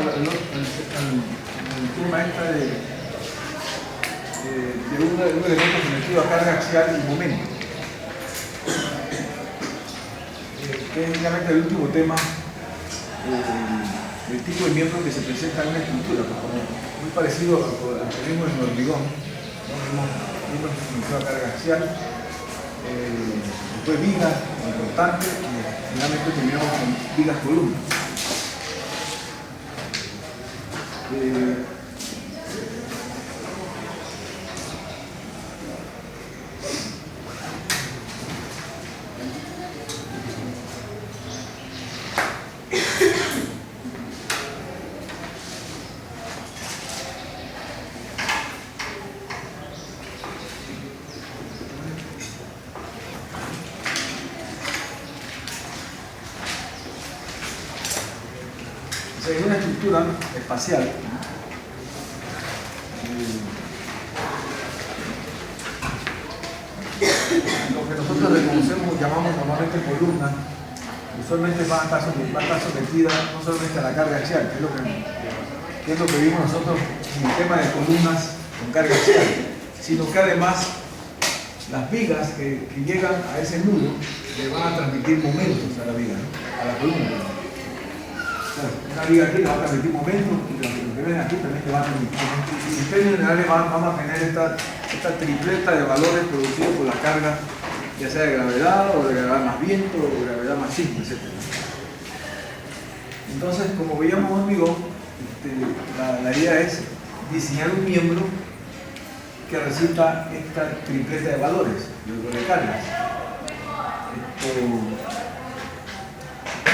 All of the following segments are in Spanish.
al tema esta de un elemento sometido a carga axial y momento. Que es realmente el último tema del tipo de miembro que se presenta en una estructura, muy parecido al que vimos en el hormigón, ¿no? Vimos miembros sometidos a carga axial, después vigas importantes y finalmente terminamos con vigas columnas. Es una estructura espacial lo que nosotros reconocemos, llamamos normalmente columna, usualmente va a estar sometida no solamente a la carga axial, que es lo que vimos nosotros en el tema de columnas con carga axial, sino que además las vigas que llegan a ese nudo le van a transmitir momentos a la viga, ¿no? A la columna. Una viga aquí le va a transmitir momentos y los que ven aquí también le van a transmitir momentos. Y en términos generales vamos a tener esta tripleta de valores producidos por la carga, ya sea de gravedad o de gravedad más viento o de gravedad más sismo, etc. Entonces, como veíamos en hormigón, la idea es diseñar un miembro que resista esta tripleta de valores, de cargas.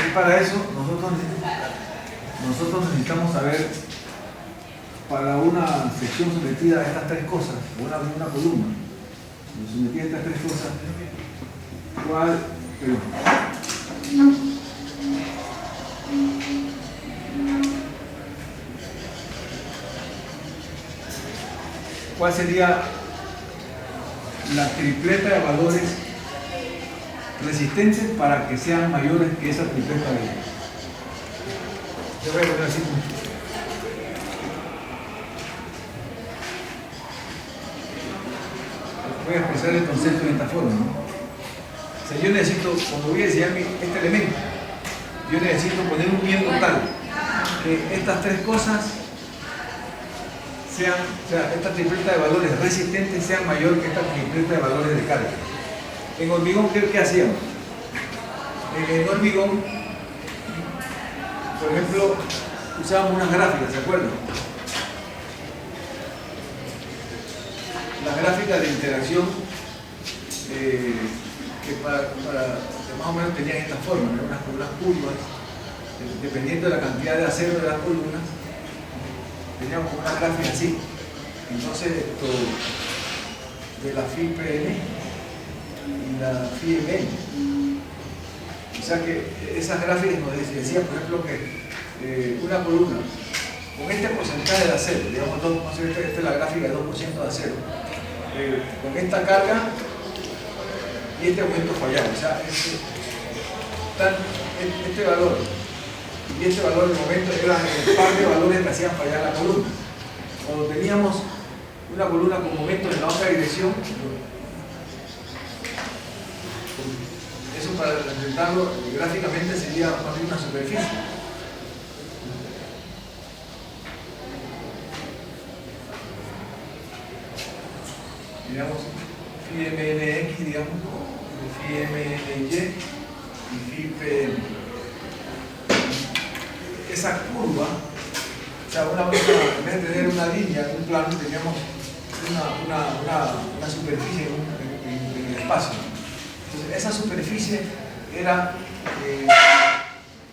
Y para eso nosotros necesitamos saber, para una sección sometida a estas tres cosas, o una columna sometida a estas tres cosas, ¿cuál sería la tripleta de valores resistentes para que sean mayores que esa tripleta de... Yo voy a poner así. Voy a expresar el concepto de esta forma, ¿no? O sea, yo necesito, cuando voy a diseñar este elemento, yo necesito poner un miembro tal que estas tres cosas sean, o sea, esta tripleta de valores resistentes sean mayor que esta tripleta de valores de carga. En hormigón, ¿qué hacíamos? En hormigón, por ejemplo, usábamos unas gráficas, ¿se acuerdan? Las gráficas de interacción que más o menos tenían esta forma, ¿no? Unas curvas, dependiendo de la cantidad de acero de las columnas, teníamos una gráfica así. Entonces, de la FIPN y la FIMN. O sea que esas gráficas nos decían, por ejemplo, que una columna con este porcentaje de acero, digamos, esta es la gráfica de 2% de acero, con esta carga y este aumento fallado. O sea, este valor y este valor de momento eran el par de valores que hacían fallar la columna. Cuando teníamos una columna con momentos en la otra dirección, eso para representarlo gráficamente sería más bien una superficie. Digamos, FIMNX, digamos, FIMNY y FIPN. Esa curva, o sea, en vez de tener una línea en un plano, teníamos una superficie en el espacio. Entonces, esa superficie era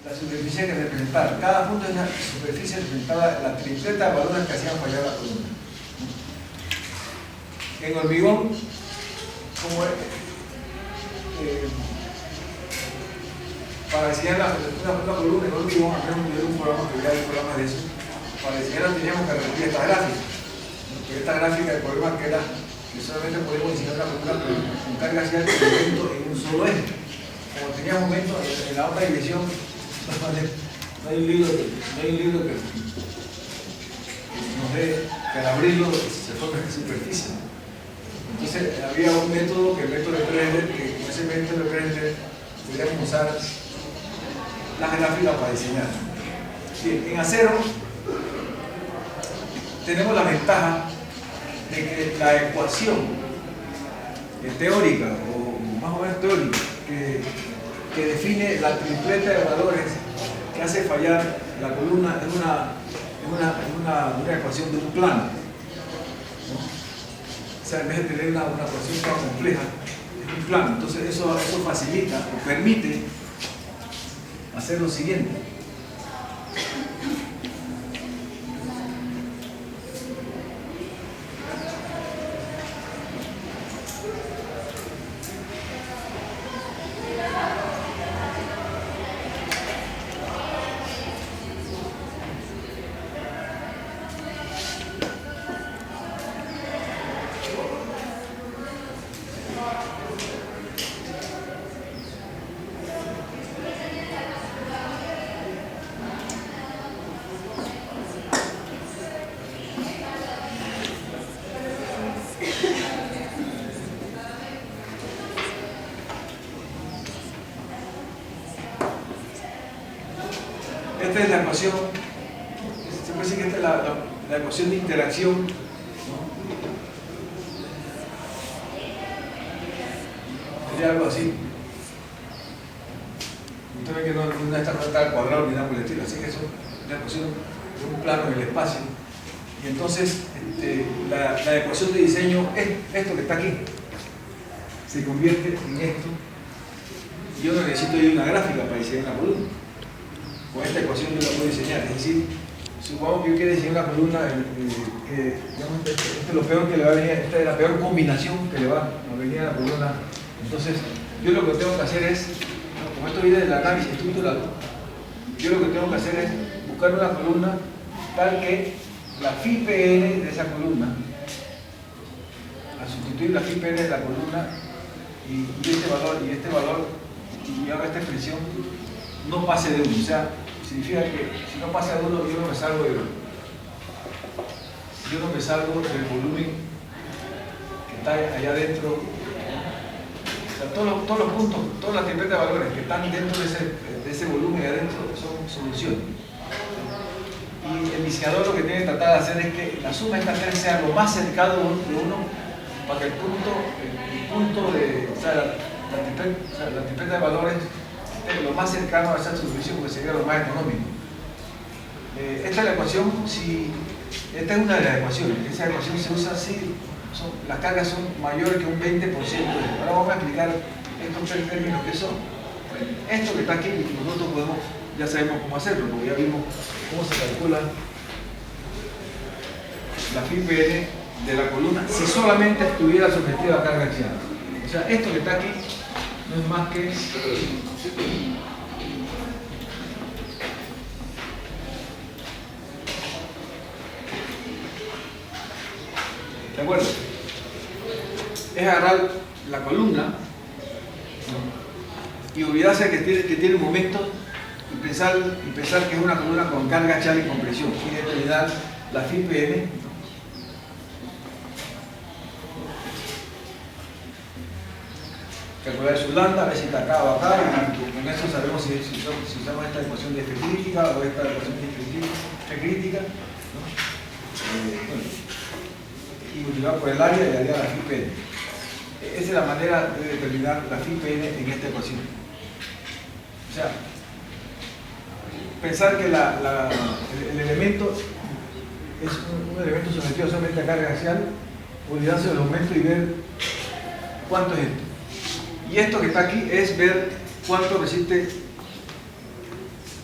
la superficie que representaba. Cada punto de esa superficie representaba la tripleta de valores que hacían fallar la columna. En hormigón, como para diseñar una columna en hormigón, al menos yo un programa que ya hay programas de eso, para diseñarla teníamos que repetir esta gráfica. Porque esta gráfica, el problema que era que solamente podemos diseñar una columna con carga axial de momento en un solo eje. Como tenía momento en la otra dirección, no hay un libro que nos dé que al abrirlo se forme en superficie. Entonces había un método, que el método de Bresler, que con ese método de Bresler podríamos usar las gráficas para diseñar. Bien, en acero tenemos la ventaja de que la ecuación teórica, o más o menos teórica, que define la tripleta de valores que hace fallar la columna es una ecuación de un plano, ¿no? O sea, en vez de tener una ecuación tan compleja, es un plano. Entonces eso facilita o permite hacer lo siguiente. Esta es la ecuación, se puede decir que esta es la ecuación de interacción, ¿no? Sería algo así. Usted ve que no está al cuadrado ni nada por el estilo, así que eso es la ecuación de un plano en el espacio. Y entonces la ecuación de diseño es esto que está aquí. Se convierte en esto. Yo no necesito ir una gráfica para diseñar una columna. Con esta ecuación yo la puedo diseñar. Es decir, supongamos que yo quiero diseñar una columna que digamos, este es lo peor que le va a venir, esta es la peor combinación que le va a venir a la columna. Entonces, yo lo que tengo que hacer es, como esto viene del análisis estructural, yo lo que tengo que hacer es buscar una columna tal que la phi PN de esa columna, al sustituir la phi PN de la columna y este valor, y haga esta expresión, no pase de 1. O sea, significa que si no pasa de 1, yo no me salgo del volumen que está allá adentro. O sea, todos los puntos, todas las tripletas de valores que están dentro de ese volumen allá adentro son soluciones. Y el diseñador lo que tiene que tratar de hacer es que la suma de estas tres sea lo más cercano de uno para que el punto de, o sea, la tripleta de valores lo más cercano a esa solución, porque sería lo más económico. Esta es la ecuación, esta es una de las ecuaciones. Esa ecuación se usa si las cargas son mayores que un 20%. Ahora vamos a explicar estos tres términos que son. Esto que está aquí, nosotros ya sabemos cómo hacerlo, porque ya vimos cómo se calcula la phi PN de la columna si solamente estuviera sometida a carga axial. O sea, esto que está aquí no es más que ¿de acuerdo? Es agarrar la columna y olvidarse que tiene momentos y pensar que es una columna con carga axial y compresión y determinar la phi PN. Calcular su lambda, a ver si está acá o acá, y con eso sabemos si usamos esta ecuación de F crítica o esta ecuación de F crítica, ¿no? Bueno, y multiplicado por el área y daría la phi PN. Esa es la manera de determinar la phi PN en esta ecuación. O sea, pensar que el elemento es un elemento sometido solamente a carga axial, olvidarse del aumento y ver cuánto es esto. Y esto que está aquí es ver cuánto resiste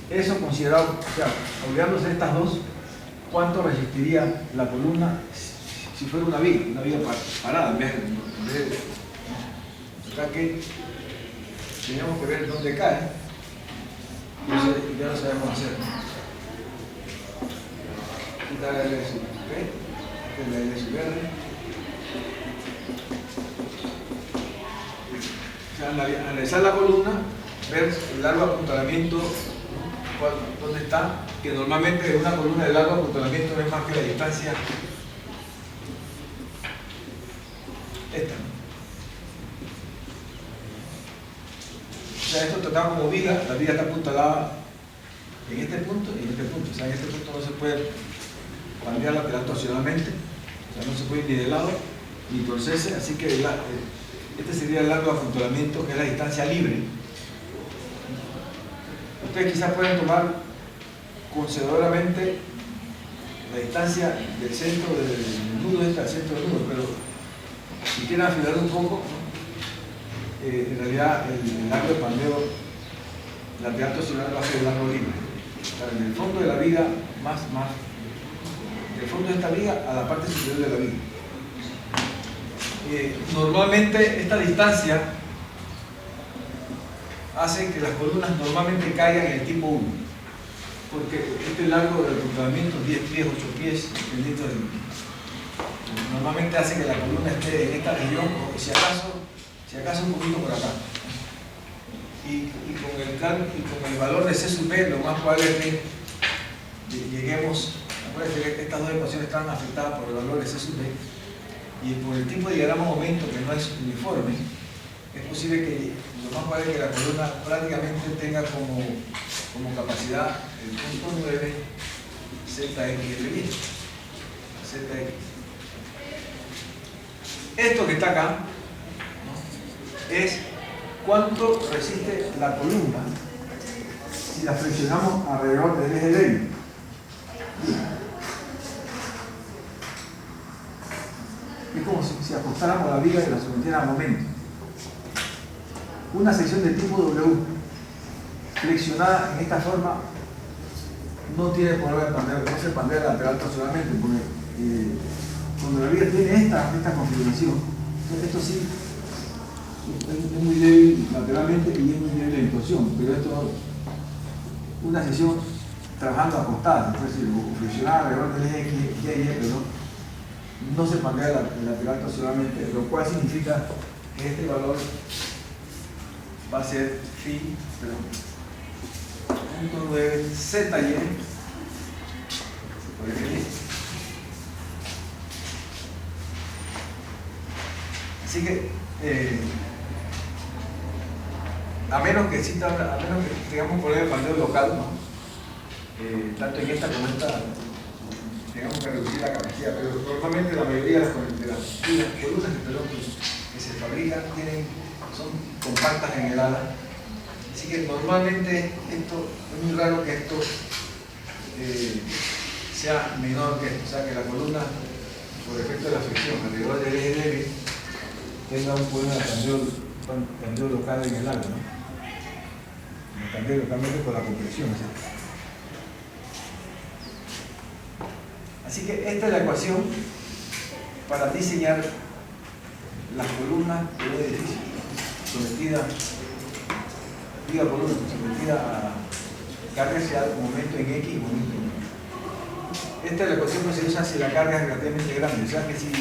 eso considerado, o sea, olvidándose de estas dos, cuánto resistiría la columna si fuera una viga parada en vez de acá que teníamos que ver dónde cae, y ya lo sabemos hacer. Quitar la L de su P, la L de su R. Analizar la columna, ver el largo apuntalamiento ¿Dónde está? Que normalmente una columna de largo apuntalamiento no es más que la distancia esta. O sea, esto tratado como viga, la viga está apuntalada en este punto y en este punto. O sea, en este punto no se puede cambiar lateral torsionalmente, o sea, no se puede ir ni de lado ni torcerse, así que este sería el largo de apuntalamiento, que es la distancia libre. Ustedes quizás pueden tomar conservadoramente la distancia del centro del nudo al centro del nudo, pero si quieren afinar un poco, en realidad el largo de pandeo lateral torsional va a ser el largo libre. O sea, en el fondo de la viga, del fondo de esta viga a la parte superior de la viga. Normalmente esta distancia hace que las columnas normalmente caigan en el tipo 1, porque este largo del apuntalamiento, 10 pies, 8 pies, dependiendo del... Normalmente hace que la columna esté en esta región, o si acaso un poquito por acá. Y con el valor de C sub B, lo más probable es que lleguemos, acuérdense que estas dos ecuaciones están afectadas por el valor de C sub B, y por el tipo de diagrama momento que no es uniforme, es posible que lo más probable es que la columna prácticamente tenga como capacidad el punto 9 ZX. Esto que está acá, ¿no?, es cuánto resiste la columna si la flexionamos alrededor del eje débil. Es como si ajustáramos la viga y la sometiéramos a momento. Una sección de tipo W flexionada en esta forma no tiene problema de pandeo, no se pandea lateral torsionalmente, porque cuando la viga tiene esta configuración, esto sí es muy débil lateralmente y es muy débil en torsión, pero esto, una sección trabajando acostada, es decir, flexionada alrededor del eje Y, pero no se pandea lateral torsionalmente, lo cual significa que este valor va a ser phi, punto 9 ZY por el Y. Así que a menos que tengamos un problema de pandeo local, ¿no? Tanto en esta como en esta, tengamos que reducir la capacidad, pero normalmente la mayoría de las columnas que se fabrican son compactas en el ala, así que normalmente esto es muy raro que esto sea menor que esto, o sea que la columna por efecto de la fricción alrededor del eje débil tenga un problema de pandeo local en el ala, ¿no? Pandeo localmente por la compresión, ¿sí? Así que esta es la ecuación para diseñar las columnas de un edificio sometida a carga axial, momento en X y momento en Y. Esta es la ecuación que se usa si la carga es relativamente grande, o sea que si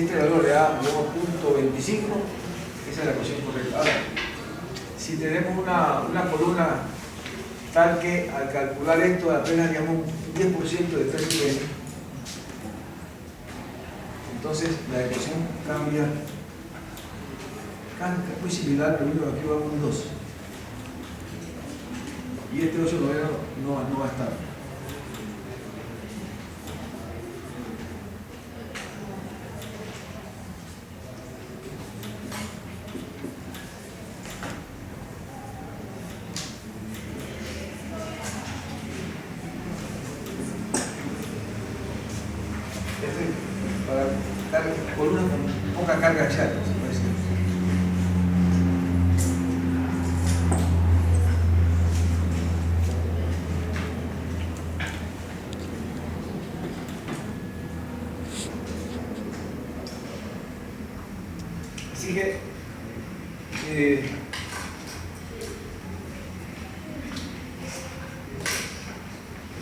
este valor le da 2.25, esa es la ecuación correcta. Ahora, si tenemos una columna tal que al calcular esto apenas digamos un 10% de peso de, entonces la ecuación cambia, es muy similar, pero único que aquí va un 2 y este 8 no va a estar. Para dar columnas con poca carga axial, se puede decir. Así que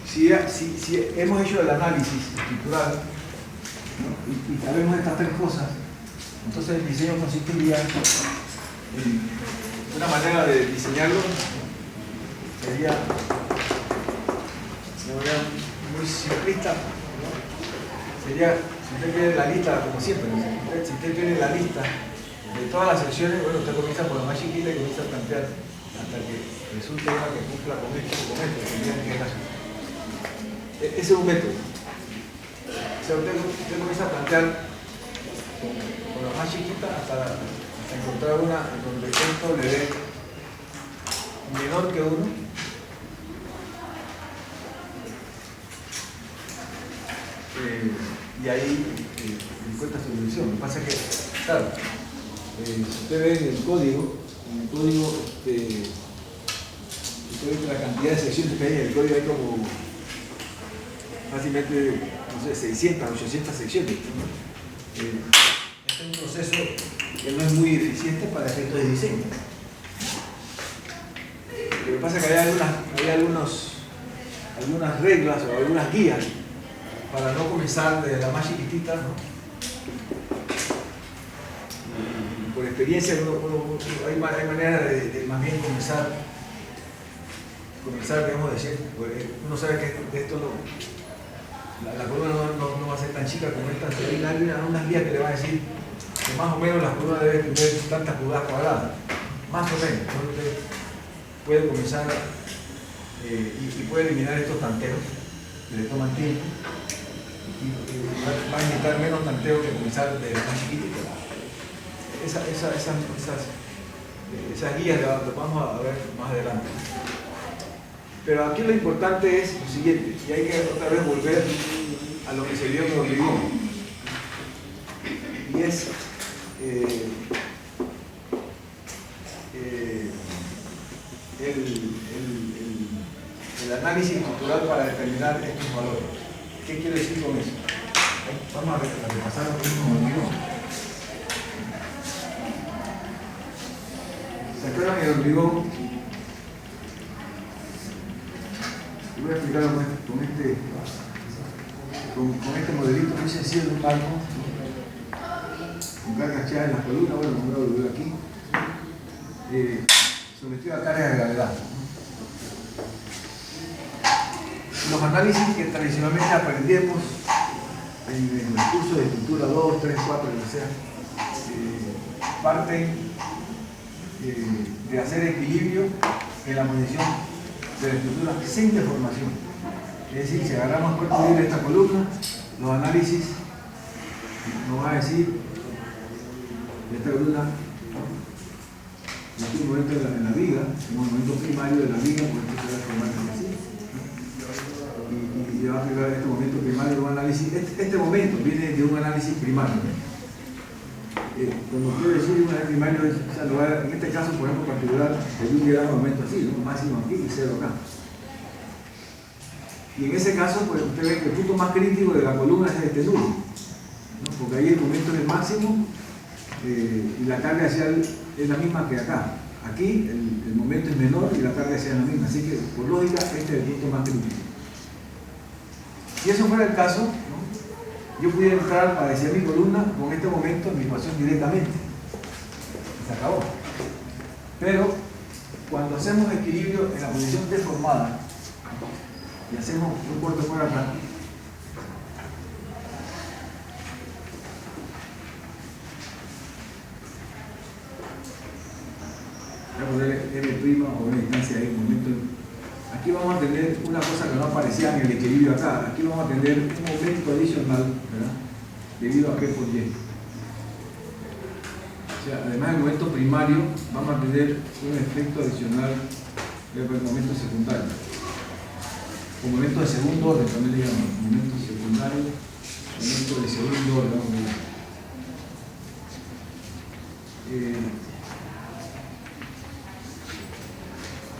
si hemos hecho el análisis estructural, ¿no?, y sabemos estas tres cosas, entonces el diseño consistiría en una manera de diseñarlo sería de manera muy simplista, ¿no? Sería, si usted tiene la lista, como siempre, si usted tiene la lista de todas las secciones, bueno, usted comienza por la más chiquita y comienza a plantear hasta que resulte una que cumpla con esto, que tiene que hacer. Ese es un método. O sea, usted comienza a plantear con la más chiquita hasta encontrar una donde esto le dé menor que 1. Y ahí encuentra su solución. Lo que pasa es que, claro, si usted ve en el código, usted ve la cantidad de secciones que hay en el código, hay como fácilmente, no sé, 600, 800 secciones. Este es un proceso que no es muy eficiente para efectos de diseño. Lo que pasa es que hay algunas reglas o algunas guías para no comenzar desde la más chiquitita, ¿no? Y por experiencia hay manera de más bien comenzar, digamos, decir, uno sabe que de esto la columna no va a ser tan chica como esta, hay unas guías que le van a decir que más o menos la columna debe tener tantas pulgadas cuadradas, más o menos. Entonces puede comenzar y puede eliminar estos tanteos que le toman tiempo. Va a necesitar menos tanteo que comenzar de más chiquitito. Esas guías las vamos a ver más adelante. Pero aquí lo importante es lo siguiente, y hay que otra vez volver a lo que se vio en Hormigón. Y es el análisis estructural para determinar estos valores. ¿Qué quiere decir con eso? Vamos a repasar lo mismo en Hormigón. ¿Se acuerdan en Hormigón? Voy a explicarlo con este modelito muy sencillo de un marco con cargas echadas en las columnas. Bueno, como lo veo aquí, sometido a cargas de gravedad. Los análisis que tradicionalmente aprendemos en el curso de estructura 2, 3, 4, lo que sea, parten de hacer equilibrio en la posición de la estructura sin deformación. Es decir, si agarramos cuerpo libre de esta columna, los análisis nos va a decir de esta columna un momento en la viga, un momento primario de la viga, por esto se va a formar así. Y va a aplicar este momento primario de un análisis. Este momento viene de un análisis primario. Cuando quiero decir un análisis primario, o sea, en este caso, por ejemplo, particular, de un gran momento así, ¿no? Máximo aquí y cero acá. Y en ese caso, pues usted ve que el punto más crítico de la columna es este nudo, ¿no? Porque ahí el momento es el máximo y la carga axial es la misma que acá. Aquí el momento es menor y la carga axial es la misma. Así que, por lógica, este es el punto más crítico. Si eso fuera el caso, ¿no? Yo pudiera entrar para decir mi columna con este momento en mi ecuación directamente. Se acabó. Pero cuando hacemos equilibrio en la posición deformada y hacemos un corte por acá, voy a poner M' o una distancia ahí, un momento. Aquí vamos a tener una cosa que no aparecía en el equilibrio acá. Aquí vamos a tener un momento adicional, ¿verdad? Debido a P por Y. O sea, además del momento primario, vamos a tener un efecto adicional del momento secundario. O momento de segundo orden, también le llamamos. Momento secundario, momento de segundo orden, vamos a ver.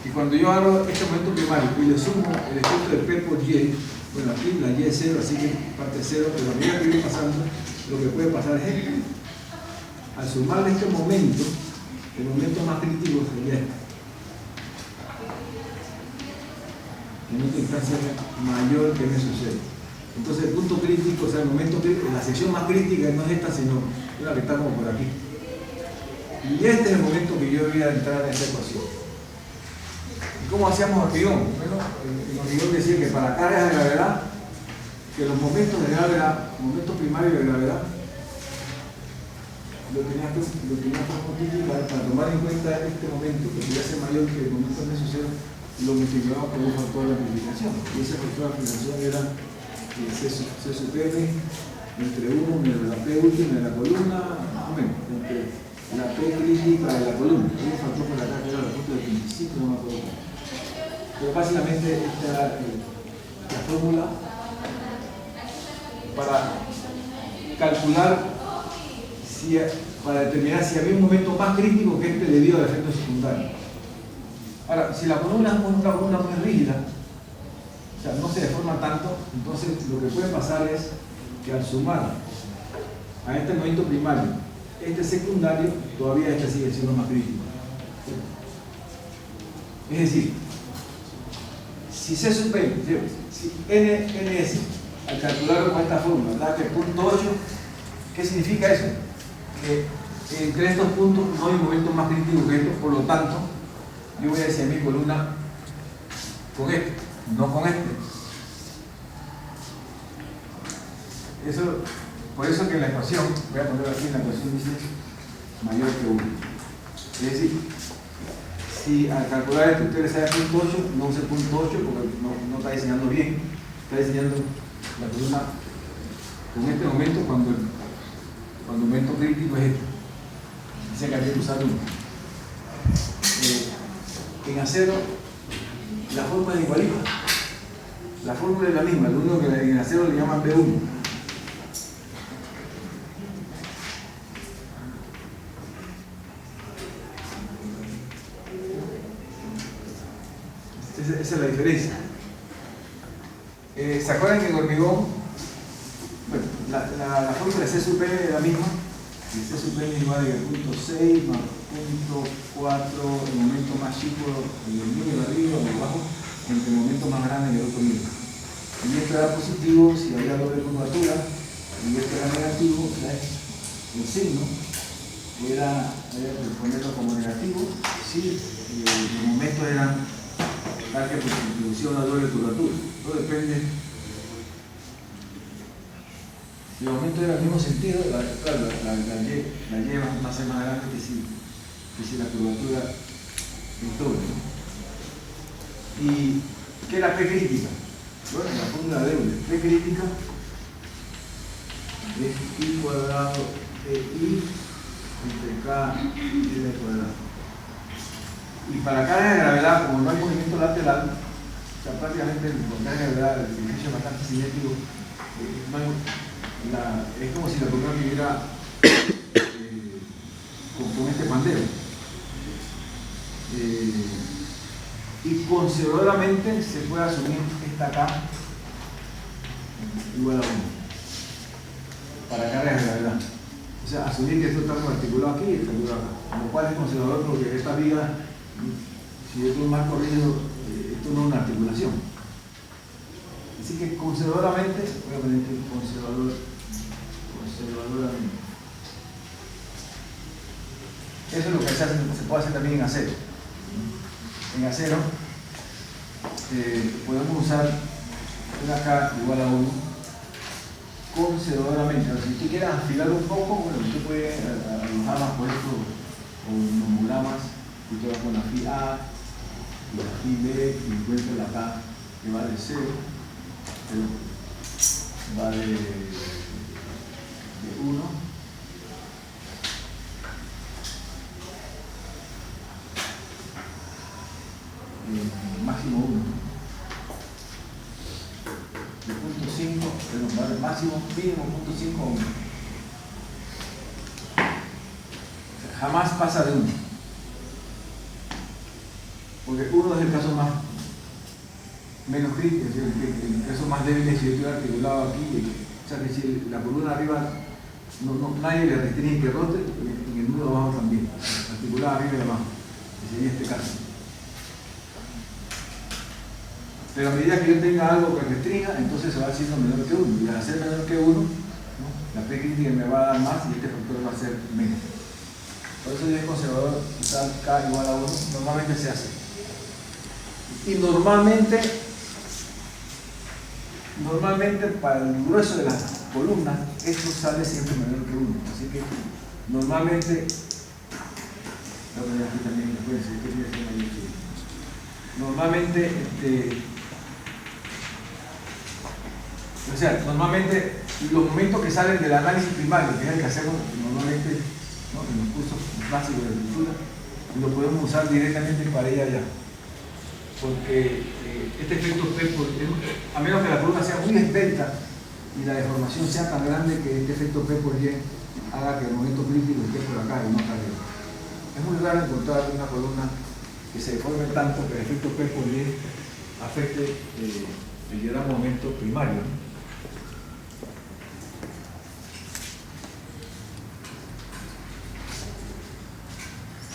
Y cuando yo hago este momento primario y le sumo el efecto de P por Y, bueno, aquí la Y es 0, así que parte 0, pero a medida que viene pasando, lo que puede pasar es esto. Al sumarle este momento, el momento más crítico sería este. El momento de instancia mayor que me sucede. Entonces el punto crítico, o sea, el momento crítico, la sección más crítica no es esta, sino la que está como por aquí. Y este es el momento que yo voy a entrar en esta ecuación. ¿Y cómo hacíamos hormigón? Bueno, el hormigón decía que para cargas de gravedad, que los momentos de gravedad, momentos primarios de gravedad, lo tenías que multiplicar para tomar en cuenta este momento, que podía ser mayor que el momento de sucesión, lo multiplicaba por un factor de amplificación. Y ese factor de amplificación era C sub n entre 1 menos la P última de la columna, más o menos, entre la P crítica de la columna. Hay un factor por acá que era la punto de 25, no me acuerdo. Pero básicamente esta era la fórmula para calcular, para determinar si había un momento más crítico que este debido al efecto secundario. Ahora, si la columna es una columna muy rígida, o sea, no se deforma tanto, entonces lo que puede pasar es que al sumar a este momento primario, este secundario, todavía este sigue siendo más crítico. Es decir, si C sub n, si ns, al calcularlo con esta fórmula, da que punto 8, ¿qué significa eso? Que entre estos puntos no hay un momento más crítico que estos, por lo tanto, yo voy a decir mi columna con este, no con este. Por eso que en la ecuación, voy a poner aquí en la ecuación, dice mayor que 1. Es decir, si al calcular esto usted le sale punto 8, no use punto 8 porque no está diseñando bien, está diseñando la columna con este momento cuando el momento crítico es este. Dice que había que usar 1. En acero, la fórmula es igualita. La fórmula es la misma, lo único que en acero le llaman B1. Esa es la diferencia. ¿Se acuerdan que en hormigón, bueno, la fórmula de C sub n es la misma? Y C sub n es igual a punto 6 más punto 4, el momento más chico del medio de arriba o de abajo, entre el momento más grande y el otro mismo. Y esto era positivo si había doble curvatura, y esto era negativo, el signo era ponerlo como negativo si los momentos eran tal que por distribución a doble curvatura. Todo depende. Si los momentos eran el mismo sentido, la Y va a ser más grande que si la curvatura es doble, ¿no? ¿Y qué es la P crítica? Bueno, la fórmula de Euler. P crítica es I cuadrado de I entre K L cuadrado. Y para carga de gravedad, como no hay movimiento lateral, o sea, prácticamente con carga de gravedad el edificio es bastante cinético, es como si la columna viviera con este pandero. Y conservadoramente se puede asumir esta K igual a 1 para carga de gravedad. O sea, asumir que esto está articulado aquí y articulado acá, lo cual es conservador porque esta viga, si esto es más corrido, esto no es una articulación. Así que conservadoramente, voy a poner aquí conservadoramente. Eso es lo que se puede hacer también en acero. En acero podemos usar una K igual a 1 conservadoramente. Ahora, si usted quiere afilar un poco, bueno, usted puede alojar más por esto o nomogramas, y usted va con la phi A y la phi B y encuentra la K que va de 0, pero va de 1. Máximo 1 de punto 5, perdón, va del máximo mínimo punto 5 a 1. Jamás pasa de 1, porque 1 es el caso menos crítico, es decir, el caso más débil es si yo estoy articulado aquí, o sea que si la columna arriba nadie le restringe que rote, en el nudo abajo también, articulada arriba y abajo, que sería este caso. Pero a medida que yo tenga algo que restrinja, entonces se va haciendo menor que 1. Y al hacer menor que 1, ¿no?, la P crítica me va a dar más y este factor va a ser menos. Por eso yo es conservador usar K igual a 1. Normalmente se hace. Y normalmente para el grueso de las columnas, esto sale siempre menor que 1. Así que normalmente, normalmente los momentos que salen del análisis primario, que es el que hacemos normalmente, ¿no?, en los cursos básicos de escritura, lo podemos usar directamente para ir allá. Porque este efecto P, a menos que la columna sea muy esbelta y la deformación sea tan grande que este efecto P por Y haga que el momento crítico esté por acá y no acá arriba. Es muy raro encontrar una columna que se deforme tanto que el efecto P por Y afecte el gran momento primario, ¿no?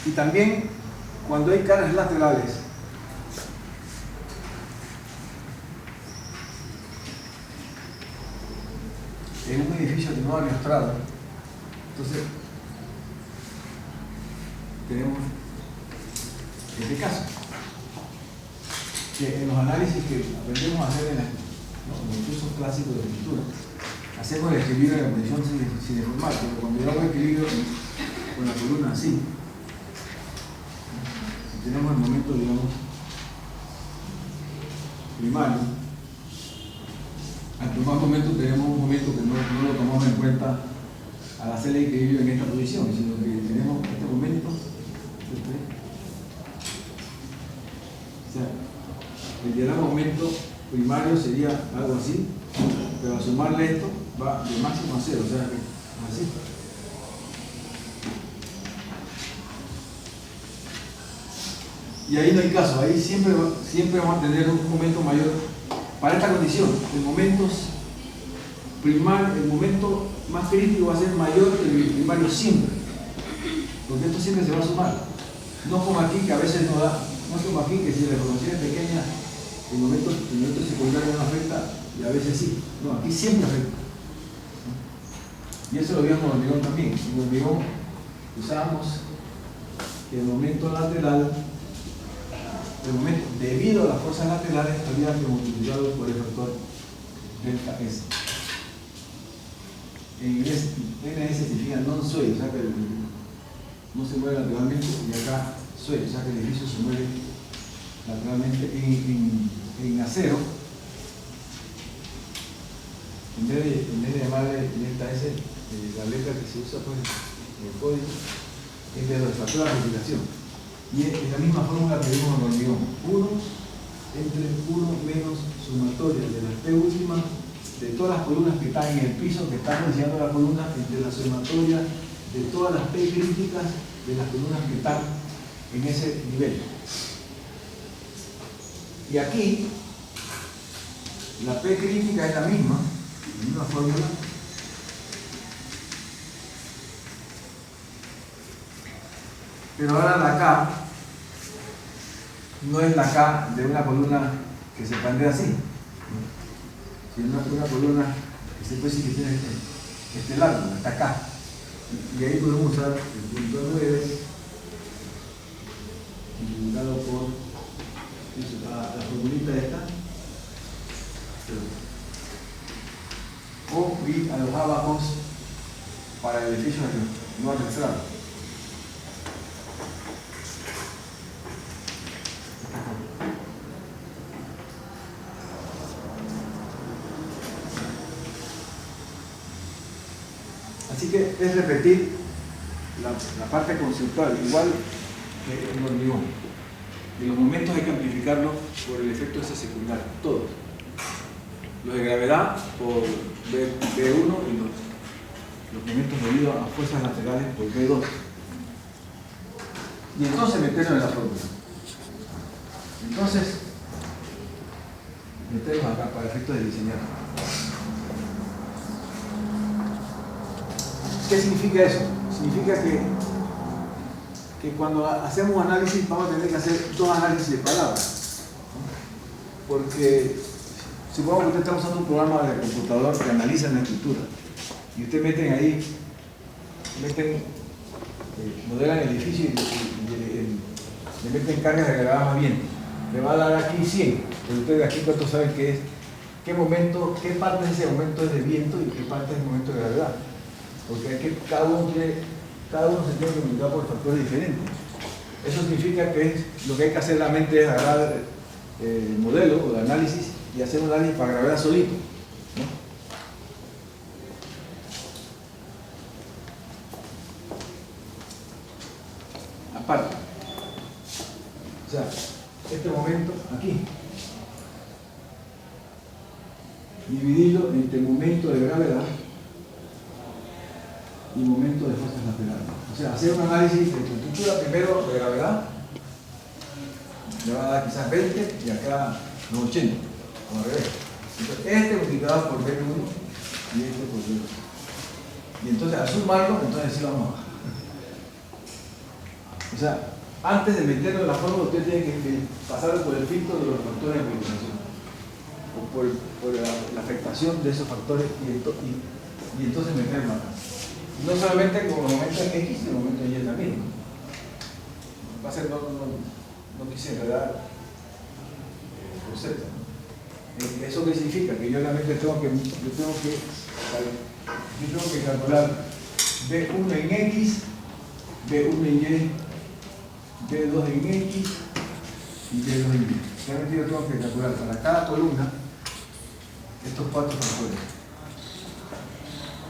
Y también cuando hay caras laterales, en un edificio de no adiestrado, entonces tenemos este caso, que en los análisis que aprendemos a hacer en los cursos clásicos de escritura, hacemos el equilibrio de la posición sin deformar, pero cuando yo hago equilibrio con la columna así, tenemos el momento, digamos, primario. Al primer momento tenemos un momento que no lo tomamos en cuenta al hacer el equilibrio en esta posición, sino que tenemos este momento, o sea, el diagrama momento primario sería algo así, pero al sumarle esto va de máximo a 0, o sea, así. Y ahí no hay caso, ahí siempre vamos a tener un momento mayor. Para esta condición, el momento más crítico va a ser mayor que el primario siempre, porque esto siempre se va a sumar. No como aquí, que a veces no da, no como aquí, que si la deformación es pequeña, el momento secundario no afecta y a veces sí. No, aquí siempre afecta. Y eso lo vimos en el hormigón también. En el hormigón usábamos que el momento lateral, debido a las fuerzas laterales, había que multiplicarlo por el factor delta S. En inglés, NS significa non-sway, o sea que no se mueve lateralmente, y acá sway, o sea que el edificio se mueve lateralmente. En acero, en vez de llamarle delta S, la letra que se usa pues, en el código es de los factores de multiplicación. Y es la misma fórmula que vimos en el hormigón. 1 entre 1 menos sumatoria de las P últimas de todas las columnas que están en el piso, que están enseñando la columna, entre la sumatoria de todas las P críticas de las columnas que están en ese nivel. Y aquí, la P crítica es la misma fórmula. Pero ahora la K no es la K de una columna que se pandea así, sino una columna que se puede decir que tiene este largo, hasta acá. Y ahí podemos usar el punto 9 multiplicado por la formulita esta, o y a los abajos para el edificio no arrastrado. Así que es repetir la parte conceptual, igual que en el hormigón. Y los momentos hay que amplificarlos por el efecto ese secundario, todos. Los de gravedad por B1 y los momentos debido a fuerzas laterales por B2. Y entonces meterlo en la fórmula. Entonces, meterlos acá para efectos de diseñar. ¿Qué significa eso? Significa que cuando hacemos un análisis vamos a tener que hacer dos análisis separados, ¿no? Porque supongamos que usted está usando un programa de computador que analiza la escritura y usted modelan el edificio y le meten cargas de grabado más bien. me va a dar aquí 100. Pero ustedes aquí cuántos saben qué es, qué parte de ese momento es de viento y qué parte es el momento de gravedad. Porque hay que, cada uno se tiene que multiplicar por factores diferentes. Eso significa que lo que hay que hacer realmente es agarrar el modelo o el análisis y hacer un análisis para gravedad solito, ¿no? Aparte. O sea, este momento aquí, dividirlo entre momento de gravedad y momento de fuerzas laterales. O sea, hacer un análisis de estructura primero de gravedad, le va a dar quizás 20 y acá los 80, como al revés. Entonces, este multiplicado por B1 y este por B2. Y entonces al sumarlo, entonces sí vamos a bajar. O sea, antes de meterlo en la fórmula, usted tiene que pasar por el filtro de los factores de polarización o por la afectación de esos factores y entonces meterlo acá. No solamente con los momentos en X, sino los momentos en Y también. Va a ser, no quise enredar el concepto. ¿Eso qué significa? Que yo realmente tengo que calcular B1 en X, B1 en Y, B2 en X y B2 en Y. Realmente yo tengo que calcular para cada columna estos 4 factores.